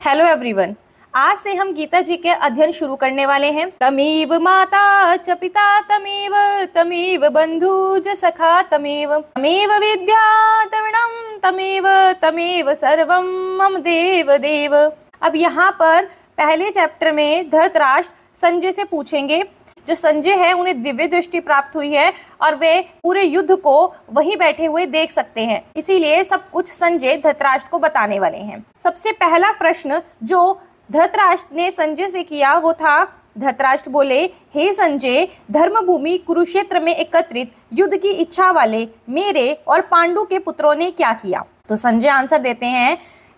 Hello everyone. आज से हम गीता जी के अध्ययन शुरू करने वाले हैं। तमेव माता च पिता तमेव तमेव बंधु च सखा तमेव तमेव विद्या द्रविणं तमेव तमेव सर्वं मम देव देव। अब यहाँ पर पहले चैप्टर में धृतराष्ट्र संजय से पूछेंगे। जो संजय है उन्हें दिव्य दृष्टि प्राप्त हुई है और वे पूरे युद्ध को वहीं बैठे हुए देख सकते हैं, इसीलिए सब कुछ संजय धृतराष्ट्र को बताने वाले हैं। सबसे पहला प्रश्न जो धृतराष्ट्र ने संजय से किया वो था, धृतराष्ट्र बोले, हे संजय, धर्मभूमि कुरुक्षेत्र में एकत्रित युद्ध की इच्छा वाले मेरे और पांडु के पुत्रों ने क्या किया। तो संजय आंसर देते हैं,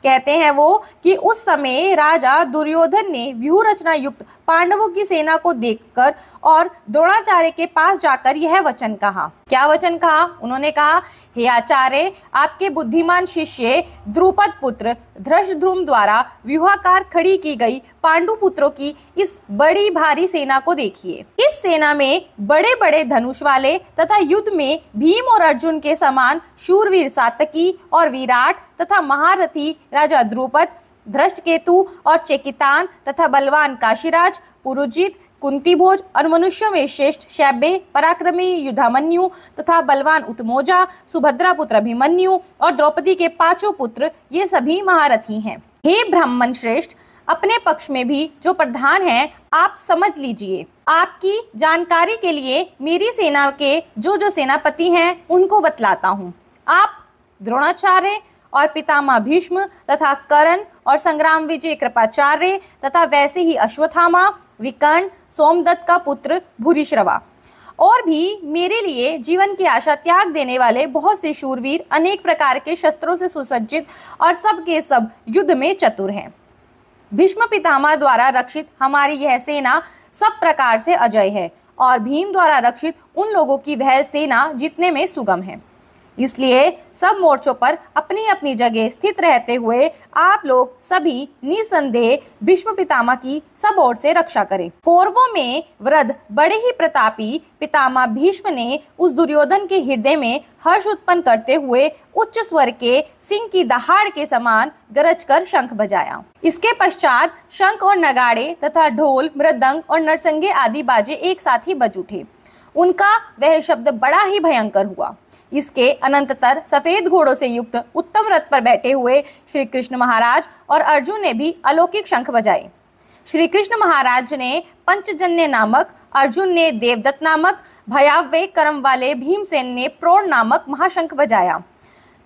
कहते हैं वो कि उस समय राजा दुर्योधन ने व्यूह रचना युक्त पांडवों की सेना को देखकर और द्रोणाचार्य के पास जाकर यह वचन कहा। क्या वचन कहा? उन्होंने कहा, हे आचार्य, आपके बुद्धिमान शिष्य द्रुपद पुत्र धृष्टद्युम्न द्वारा व्यूहाकार खड़ी की गई पांडु पुत्रों की इस बड़ी भारी सेना को देखिए। इस सेना में बड़े बड़े धनुष वाले तथा युद्ध में भीम और अर्जुन के समान शूरवीर सात्यकी और विराट तथा महारथी राजा द्रुपद, धृष्टकेतु और चेकितान तथा बलवान काशीराज, पुरुजित, कुंतीभोज और मनुष्यों में श्रेष्ठ शैब्य, पराक्रमी युधामन्यु तथा बलवान उत्तमौजा, सुभद्रा पुत्र अभिमन्यु और द्रौपदी के पांचों पुत्र, ये सभी महारथी हैं। हे ब्राह्मण श्रेष्ठ, अपने पक्ष में भी जो प्रधान हैं आप समझ लीजिए। आपकी जानकारी के लिए मेरी सेना के जो सेनापति हैं उनको बतलाता हूँ। आप द्रोणाचार्य और पितामह भीष्म तथा कर्ण और संग्राम विजय कृपाचार्य तथा वैसे ही अश्वत्थामा, विकर्ण, सोमदत्त का पुत्र भूरिश्रवा और भी मेरे लिए जीवन की आशा त्याग देने वाले बहुत से शूरवीर अनेक प्रकार के शस्त्रों से सुसज्जित और सब के सब युद्ध में चतुर हैं। भीष्म पितामह द्वारा रक्षित हमारी यह सेना सब प्रकार से अजय है और भीम द्वारा रक्षित उन लोगों की वह सेना जीतने में सुगम है। इसलिए सब मोर्चों पर अपनी अपनी जगह स्थित रहते हुए आप लोग सभी निसंदेह भीष्म पितामह की सब ओर से रक्षा करें। कौरवों में वृद्ध बड़े ही प्रतापी पितामह भीष्म ने उस दुर्योधन के हृदय में हर्ष उत्पन्न करते हुए उच्च स्वर के सिंह की दहाड़ के समान गरज कर शंख बजाया। इसके पश्चात शंख और नगाड़े तथा ढोल, मृदंग और नरसंगे आदि बाजे एक साथ ही बज उठे। उनका वह शब्द बड़ा ही भयंकर हुआ। इसके अनंततर सफेद घोड़ों से युक्त उत्तम रथ पर बैठे हुए श्री कृष्ण महाराज और अर्जुन ने भी अलौकिक शंख बजाए। श्री कृष्ण महाराज ने पंचजन्य नामक, अर्जुन ने देवदत्त नामक, भयावह कर्म वाले भीमसेन ने प्रोढ़ नामक महाशंख बजाया।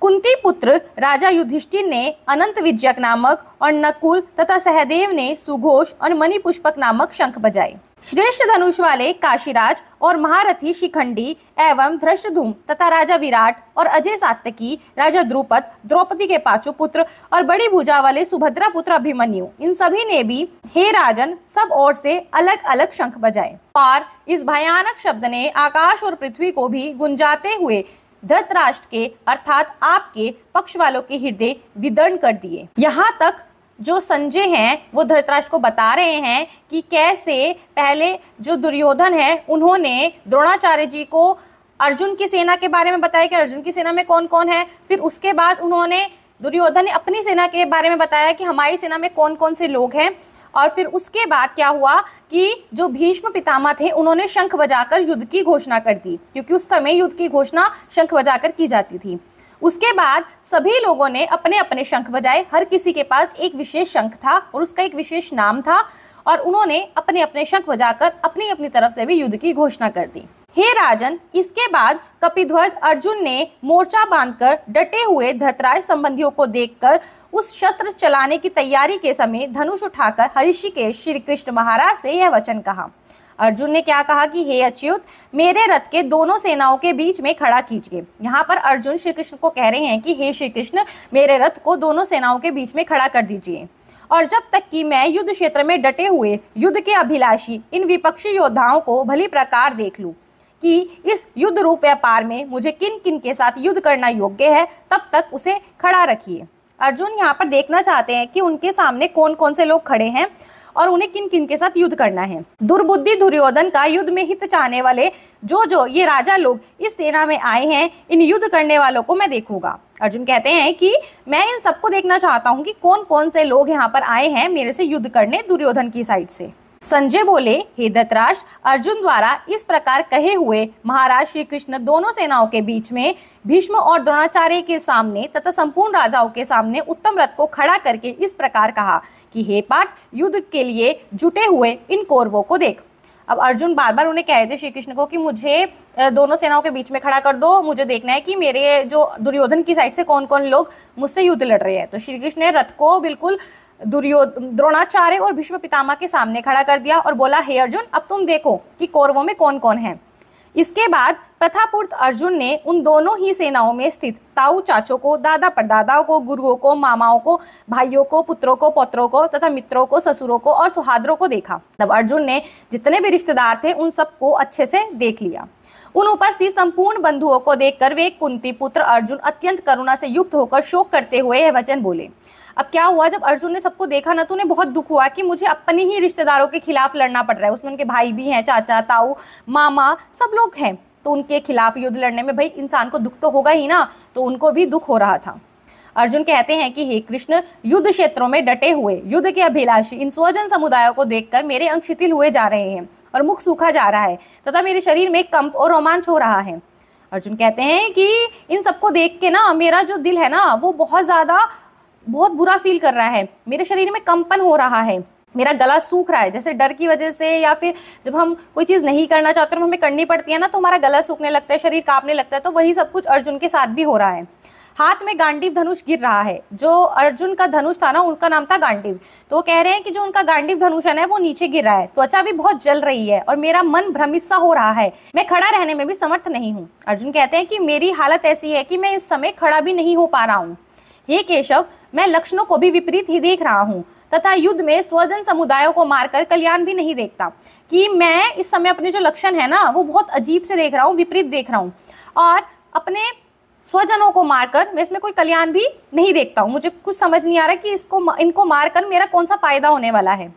कुंती पुत्र राजा युधिष्ठिर ने अनंत विजयक नामक और नकुल तथा सहदेव ने सुघोष और मणिपुष्पक नामक शंख बजाए। श्रेष्ठ धनुष वाले काशीराज और महारथी शिखंडी एवं धृष्टद्युम्न तथा राजा विराट और अजय सात्यकी, राजा द्रुपद, द्रौपदी के पांचों पुत्र और बड़ी भुजा वाले सुभद्रा पुत्र अभिमन्यु, इन सभी ने भी हे राजन सब ओर से अलग अलग शंख बजाए और इस भयानक शब्द ने आकाश और पृथ्वी को भी गुंजाते हुए धृतराष्ट्र के अर्थात आपके पक्ष वालों के हृदय विदीर्ण कर दिए। यहाँ तक जो संजय हैं वो धृतराष्ट्र को बता रहे हैं कि कैसे पहले जो दुर्योधन है उन्होंने द्रोणाचार्य जी को अर्जुन की सेना के बारे में बताया कि अर्जुन की सेना में कौन कौन है। फिर उसके बाद उन्होंने दुर्योधन ने अपनी सेना के बारे में बताया कि हमारी सेना में कौन कौन से लोग हैं। और फिर उसके बाद क्या हुआ कि जो भीष्म पितामह थे उन्होंने शंख बजाकर युद्ध की घोषणा कर दी, क्योंकि उस समय युद्ध की घोषणा शंख बजाकर की जाती थी। उसके बाद सभी लोगों ने अपने अपने शंख बजाए। हर किसी के पास एक विशेष शंख था और उसका एक विशेष नाम था और उन्होंने अपने अपने शंख बजाकर अपनी अपनी तरफ से भी युद्ध की घोषणा कर दी। हे राजन, इसके बाद कपिध्वज अर्जुन ने मोर्चा बांधकर डटे हुए धृतराष्ट्र संबंधियों को देखकर उस शस्त्र चलाने की तैयारी के समय धनुष उठाकर ऋषिकेश श्री कृष्ण महाराज से यह वचन कहा। अर्जुन ने क्या कहा कि हे अच्युत, मेरे रथ के दोनों सेनाओं के बीच में खड़ा कीजिए। यहाँ पर अर्जुन श्री कृष्ण को कह रहे हैं कि हे श्री कृष्ण, मेरे रथ को दोनों सेनाओं के बीच में खड़ा कर दीजिए और जब तक कि मैं युद्ध क्षेत्र में डटे हुए युद्ध के अभिलाषी इन विपक्षी योद्धाओं को भली प्रकार देख लूं कि इस युद्ध रूप व्यापार में मुझे किन किन के साथ युद्ध करना योग्य है, तब तक उसे खड़ा रखिए। अर्जुन यहाँ पर देखना चाहते हैं कि उनके सामने कौन कौन से लोग खड़े हैं और उन्हें किन किन के साथ युद्ध करना है। दुर्बुद्धि दुर्योधन का युद्ध में हित चाहने वाले जो ये राजा लोग इस सेना में आए हैं, इन युद्ध करने वालों को मैं देखूंगा। अर्जुन कहते हैं कि मैं इन सबको देखना चाहता हूं कि कौन कौन से लोग यहाँ पर आए हैं मेरे से युद्ध करने दुर्योधन की साइड से। संजय बोले, हे धृतराष्ट्र, अर्जुन द्वारा इस प्रकार कहे हुए महाराज श्री कृष्ण दोनों सेनाओं के बीच में भीष्म और द्रोणाचार्य के सामने तथा संपूर्ण राजाओं के सामने उत्तम रथ को खड़ा करके इस प्रकार कहा कि हे पार्थ, युद्ध के लिए जुटे हुए इन कौरवों को देख। अब अर्जुन बार बार उन्हें कह रहे थे श्री कृष्ण को कि मुझे दोनों सेनाओं के बीच में खड़ा कर दो, मुझे देखना है कि मेरे जो दुर्योधन की साइड से कौन कौन लोग मुझसे युद्ध लड़ रहे हैं। तो श्री कृष्ण ने रथ को बिल्कुल द्रोणाचार्य और भीष्म पितामह के सामने खड़ा कर दिया और बोला, हे अर्जुन, अब तुम देखो कि कौरवों में कौन कौन है। इसके बाद प्रथापूर्त अर्जुन ने उन दोनों ही सेनाओं में स्थित ताऊ चाचों को, दादा परदादाओं को, गुरुओं को, मामाओं को, भाइयों को, पुत्रों को, पौत्रों को तथा मित्रों को, ससुरों को और सुहाद्रों को देखा। तब अर्जुन ने जितने भी रिश्तेदार थे उन सबको अच्छे से देख लिया। उन उपस्थित संपूर्ण बंधुओं को देखकर वे कुंती पुत्र अर्जुन अत्यंत करुणा से युक्त होकर शोक करते हुए यह वचन बोले। अब क्या हुआ, जब अर्जुन ने सबको देखा ना तो उन्हें बहुत दुख हुआ कि मुझे अपने ही रिश्तेदारों के खिलाफ लड़ना पड़ रहा है। उसमें उनके भाई भी हैं, चाचा, ताऊ, मामा, सब लोग हैं, तो उनके खिलाफ युद्ध लड़ने में भाई इंसान को दुख तो होगा ही ना, तो उनको भी दुख हो रहा था। अर्जुन कहते हैं कि हे कृष्ण, युद्ध क्षेत्रों में डटे हुए युद्ध के अभिलाषी इन स्वजन समुदायों को देखकर मेरे अंग शिथिल हुए जा रहे हैं और मुख सूखा जा रहा है तथा मेरे शरीर में कंप और रोमांच हो रहा है। अर्जुन कहते हैं कि इन सबको देख के ना मेरा जो दिल है ना वो बहुत बुरा फील कर रहा है, मेरे शरीर में कंपन हो रहा है, मेरा गला सूख रहा है। जैसे डर की वजह से या फिर जब हम कोई चीज़ नहीं करना चाहते और हमें करनी पड़ती है ना तो हमारा गला सूखने लगता है, शरीर कांपने लगता है, तो वही सब कुछ अर्जुन के साथ भी हो रहा है। हाथ में गांडीव धनुष गिर रहा है। जो अर्जुन का धनुष था ना उनका नाम था गांडीव, तो वो कह रहे हैं कि जो उनका गांडीव धनुष है वो नीचे गिर रहा है, त्वचा भी बहुत जल रही है और मेरा मन भ्रमित सा हो रहा है, मैं खड़ा रहने में भी समर्थ नहीं हूँ। अर्जुन कहते हैं कि मेरी हालत ऐसी है कि मैं इस समय खड़ा भी नहीं हो पा रहा हूँ। हे केशव, मैं लक्षणों को भी विपरीत ही देख रहा हूँ तथा युद्ध में स्वजन समुदायों को मारकर कल्याण भी नहीं देखता, कि मैं इस समय अपने जो लक्षण है ना वो बहुत अजीब से देख रहा हूँ, विपरीत देख रहा हूँ और अपने स्वजनों को मारकर मैं इसमें कोई कल्याण भी नहीं देखता हूँ। मुझे कुछ समझ नहीं आ रहा कि इनको मारकर मेरा कौन सा फायदा होने वाला है।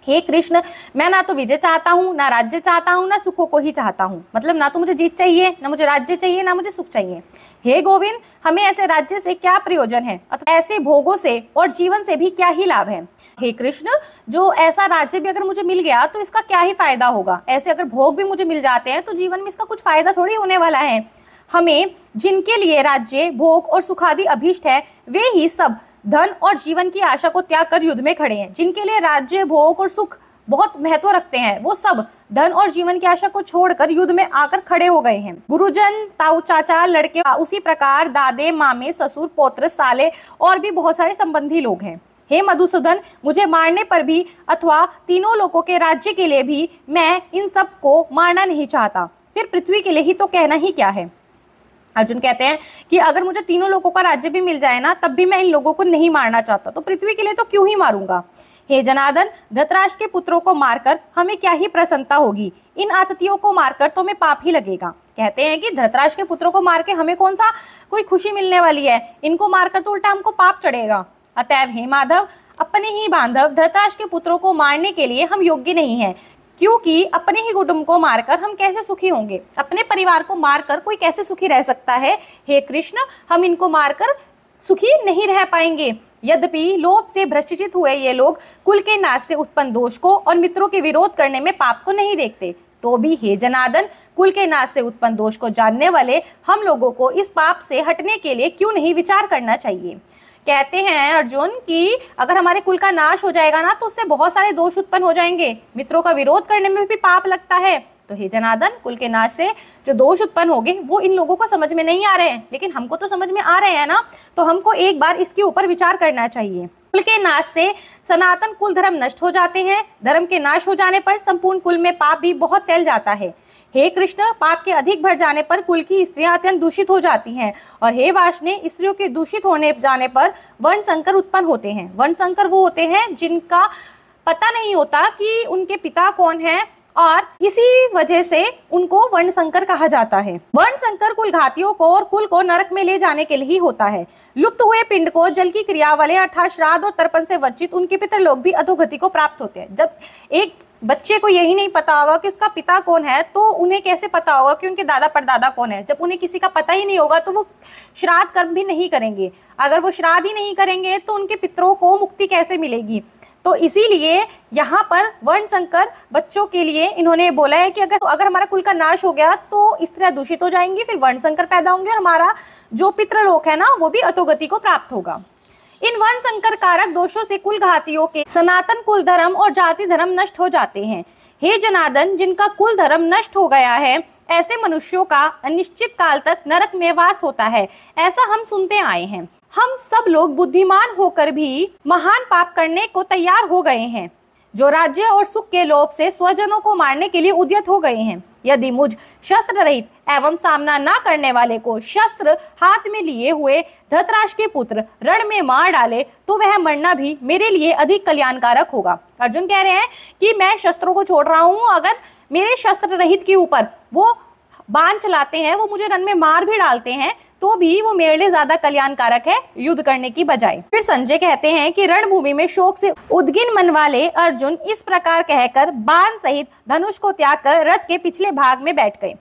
हे कृष्ण, मैं ना तो विजय चाहता हूँ, ना राज्य चाहता हूँ, ना सुखों को ही चाहता हूँ। मतलब ना तो मुझे जीत चाहिए, ना मुझे राज्य चाहिए, ना मुझे सुख चाहिए। हे गोविंद, हमें ऐसे राज्य से क्या प्रयोजन है अथवा ऐसे भोगों से और जीवन से भी क्या ही लाभ है। हे कृष्ण, जो ऐसा राज्य भी अगर मुझे मिल गया तो इसका क्या ही फायदा होगा। ऐसे अगर भोग भी मुझे मिल जाते हैं तो जीवन में इसका कुछ फायदा थोड़ी होने वाला है। हमें जिनके लिए राज्य, भोग और सुखादि अभीष्ट है वे ही सब धन और जीवन की आशा को त्याग कर युद्ध में खड़े हैं। जिनके लिए राज्य, भोग और सुख बहुत महत्व रखते हैं वो सब धन और जीवन की आशा को छोड़कर युद्ध में आकर खड़े हो गए हैं। गुरुजन, ताऊ चाचा, लड़के, उसी प्रकार दादे, मामे, ससुर, पौत्र, साले और भी बहुत सारे संबंधी लोग हैं। हे मधुसूदन, मुझे मारने पर भी अथवा तीनों लोगों के राज्य के लिए भी मैं इन सब को मारना नहीं चाहता, फिर पृथ्वी के लिए ही तो कहना ही क्या है। अर्जुन कहते हैं कि अगर मुझे तीनों लोगों का राज्य भी मिल जाए ना तब भी मैं इन लोगों को नहीं मारना चाहता, तो पृथ्वी के लिए तो क्यों ही मारूंगा। हे जनार्दन, धृतराष्ट्र के पुत्रों को मारकर हमें क्या ही प्रसन्नता होगी, इन आततियों को मारकर तो हमें पाप ही लगेगा। कहते हैं कि धृतराष्ट्र के पुत्रों को मार के हमें कौन सा कोई खुशी मिलने वाली है, इनको मारकर तो उल्टा हमको पाप चढ़ेगा। अतएव हे माधव, अपने ही बांधव धृतराष्ट्र के पुत्रों को मारने के लिए हम योग्य नहीं है, क्योंकि अपने ही कुटुंब को मारकर हम कैसे सुखी होंगे। अपने परिवार को मारकर कोई कैसे सुखी रह सकता है। हे कृष्ण, हम इनको मारकर सुखी नहीं रह पाएंगे। यद्यपि लोभ से भ्रष्टचित हुए ये लोग कुल के नाश से उत्पन्न दोष को और मित्रों के विरोध करने में पाप को नहीं देखते, तो भी हे जनार्दन, कुल के नाश से उत्पन्न दोष को जानने वाले हम लोगों को इस पाप से हटने के लिए क्यों नहीं विचार करना चाहिए। कहते हैं अर्जुन कि अगर हमारे कुल का नाश हो जाएगा ना तो उससे बहुत सारे दोष उत्पन्न हो जाएंगे, मित्रों का विरोध करने में भी पाप लगता है। तो हे जनार्दन, कुल के नाश से जो दोष उत्पन्न होंगे वो इन लोगों को समझ में नहीं आ रहे हैं, लेकिन हमको तो समझ में आ रहे हैं ना, तो हमको एक बार इसके ऊपर विचार करना चाहिए। कुल के नाश से सनातन कुल धर्म नष्ट हो जाते हैं। धर्म के नाश हो जाने पर संपूर्ण कुल में पाप भी बहुत फैल जाता है। हे कृष्ण, पाप के अधिक बढ़ जाने पर कुल की स्त्रियां अत्यंत दूषित हो जाती हैं, और हे वाष्णे, स्त्रियों के दूषित होने जाने पर वर्ण संकर उत्पन्न होते हैं। वर्ण संकर वो होते हैं जिनका पता नहीं होता कि उनके पिता कौन है और इसी वजह से उनको वर्णशंकर कहा जाता है। वर्णशंकर कुल घातियों को और कुल को नरक में ले जाने के लिए ही होता है। लुप्त हुए पिंड को जल की क्रिया वाले अर्थात श्राद्ध और तर्पण से वंचित उनके पितर लोग भी अधोगति को प्राप्त होते हैं। जब एक बच्चे को यही नहीं पता होगा कि उसका पिता कौन है, तो उन्हें कैसे पता होगा कि उनके दादा परदादा कौन है। जब उन्हें किसी का पता ही नहीं होगा तो वो श्राद्ध कर्म भी नहीं करेंगे। अगर वो श्राद्ध ही नहीं करेंगे तो उनके पितरों को मुक्ति कैसे मिलेगी। तो इसीलिए यहाँ पर वर्णशंकर बच्चों के लिए इन्होंने बोला है कि अगर हमारा कुल का नाश हो गया तो स्त्रियां दूषित हो जाएंगी, फिर वर्णशंकर पैदा होंगे और हमारा जो पितृलोक है ना वो भी अधोगति को प्राप्त होगा। इन वर्णशंकर कारक दोषों से कुल घातियों के सनातन कुल धर्म और जाति धर्म नष्ट हो जाते हैं। हे जनार्दन, जिनका कुल धर्म नष्ट हो गया है ऐसे मनुष्यों का अनिश्चित काल तक नरक में वास होता है, ऐसा हम सुनते आए हैं। हम सब लोग बुद्धिमान होकर भी महान पाप करने को तैयार हो गए हैं, जो राज्य और सुख के लोभ से स्वजनों को मारने के लिए उद्यत हो गए हैं। यदि मुझ शस्त्र रहित एवं सामना न करने वाले को शस्त्र हाथ में लिए हुए धृतराष्ट्र के पुत्र रण में मार डाले तो वह मरना भी मेरे लिए अधिक कल्याणकारक होगा। अर्जुन कह रहे हैं कि मैं शस्त्रों को छोड़ रहा हूँ, अगर मेरे शस्त्र रहित के ऊपर वो बाण चलाते हैं, वो मुझे रण में मार भी डालते हैं, तो भी वो मेरे लिए ज्यादा कल्याणकारक है युद्ध करने की बजाय। फिर संजय कहते हैं कि रणभूमि में शोक से उद्गिन मन वाले अर्जुन इस प्रकार कहकर बाण सहित धनुष को त्याग कर रथ के पिछले भाग में बैठ गए।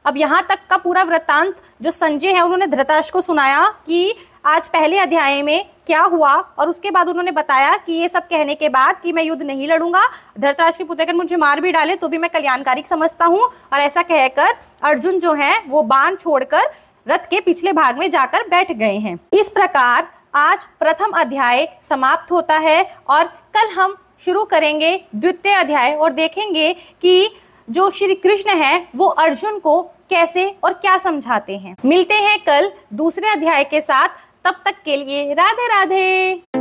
अब यहाँ तक का पूरा वृत्तांत जो संजय है उन्होंने धृतराष्ट्र को सुनाया कि आज पहले अध्याय में क्या हुआ, और उसके बाद उन्होंने बताया कि ये सब कहने के बाद कि मैं युद्ध नहीं लड़ूंगा, धृतराष्ट्र के पुत्र अगर मुझे मार भी डाले तो भी मैं कल्याणकारी समझता हूँ। और ऐसा कहकर अर्जुन जो है वो बाण छोड़कर रथ के पिछले भाग में जाकर बैठ गए हैं। इस प्रकार आज प्रथम अध्याय समाप्त होता है और कल हम शुरू करेंगे द्वितीय अध्याय और देखेंगे कि जो श्री कृष्ण है वो अर्जुन को कैसे और क्या समझाते हैं। मिलते हैं कल दूसरे अध्याय के साथ, तब तक के लिए राधे राधे।